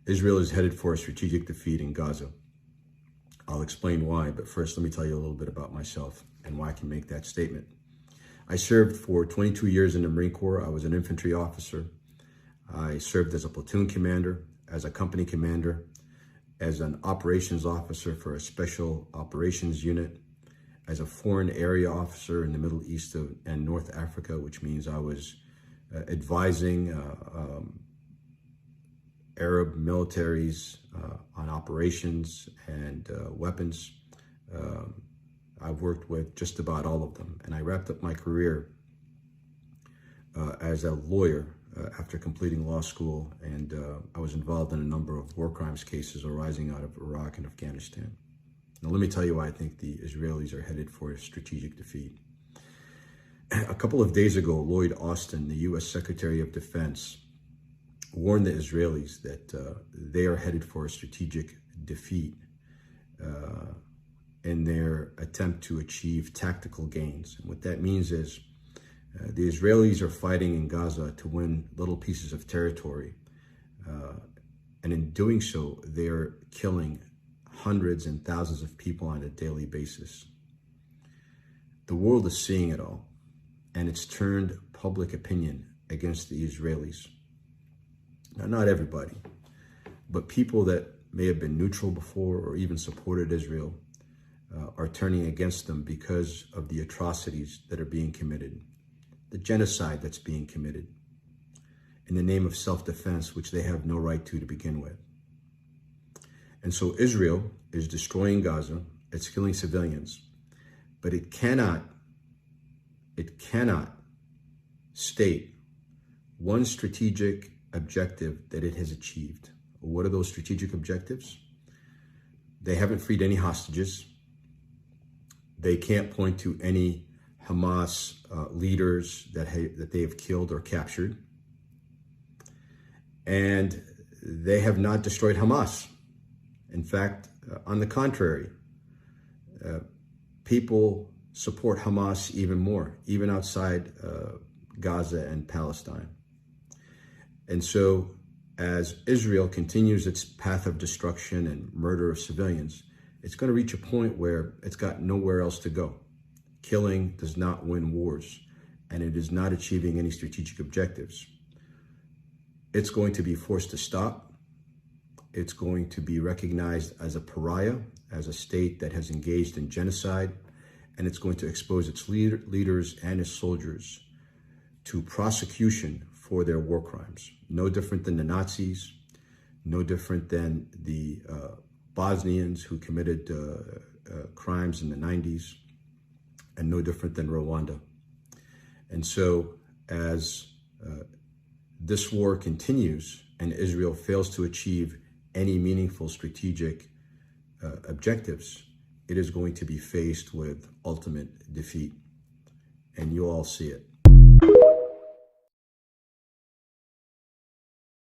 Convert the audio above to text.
Israel is headed for a strategic defeat in Gaza. I'll explain why, but first let me tell you a little bit about myself and why I can make that statement. I served for 22 years in the Marine Corps. I was an infantry officer. I served as a platoon commander, as a company commander, as an operations officer for a special operations unit, as a foreign area officer in the Middle East and North Africa, which means I was advising Arab militaries on operations and weapons. I've worked with just about all of them, and I wrapped up my career as a lawyer after completing law school, and I was involved in a number of war crimes cases arising out of Iraq and Afghanistan. Now, let me tell you why I think the Israelis are headed for a strategic defeat. A couple of days ago, Lloyd Austin, the U.S. Secretary of Defense, warned the Israelis that they are headed for a strategic defeat in their attempt to achieve tactical gains. And what that means is the Israelis are fighting in Gaza to win little pieces of territory. And in doing so, they're killing hundreds and thousands of people on a daily basis. The world is seeing it all, and it's turned public opinion against the Israelis. Now, not everybody, but people that may have been neutral before or even supported Israel are turning against them because of the atrocities that are being committed, the genocide that's being committed in the name of self-defense, which they have no right to begin with. And so Israel is destroying Gaza, it's killing civilians, but it cannot state one strategic objective that it has achieved. What are those strategic objectives? They haven't freed any hostages. They can't point to any Hamas leaders that they have killed or captured. And they have not destroyed Hamas. In fact, on the contrary, people support Hamas even more, even outside Gaza and Palestine. And so as Israel continues its path of destruction and murder of civilians, it's going to reach a point where it's got nowhere else to go. Killing does not win wars, and it is not achieving any strategic objectives. It's going to be forced to stop. It's going to be recognized as a pariah, as a state that has engaged in genocide, and it's going to expose its leaders and its soldiers to prosecution for their war crimes. No different than the Nazis, no different than the Bosnians who committed crimes in the 90s, and no different than Rwanda. And so as this war continues and Israel fails to achieve any meaningful strategic objectives, it is going to be faced with ultimate defeat. And you'll all see it.